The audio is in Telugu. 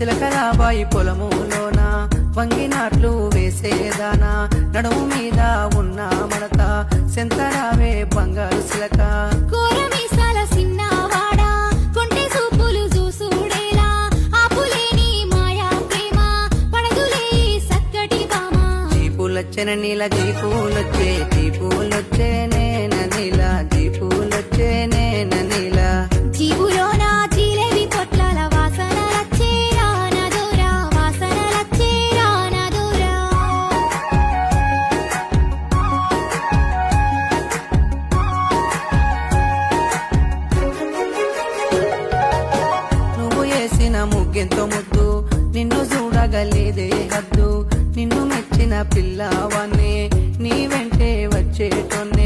సిలకరాబాయి పొలములోన వంగినాట్లు వేసేదానా నడుము మీద ఉన్న మడత సెంతరావే బంగారు సిలక కోరమీసాల సిన్నవాడా కొంటె చూపులు చూసుడేలా ఆపులేని మాయా ప్రేమ పడదులే సక్కటి బామ జీపులొచ్చిన నీల జీపులొచ్చే జీపులొచ్చే నేన నీల జీపులొచ్చే నేన నీల జీవులోన జిలేబి పొట్లాల వాసనలచ్చే రానదూరా వాసనలచ్చే రానదూరా నువ్వు వేసిన ముగ్గెంతో ముద్దు నిన్ను చూడగలేదే హద్దు నిన్ను మెచ్చిన పిల్లవాన్ని నీ వెంటే వచ్చేటోన్నే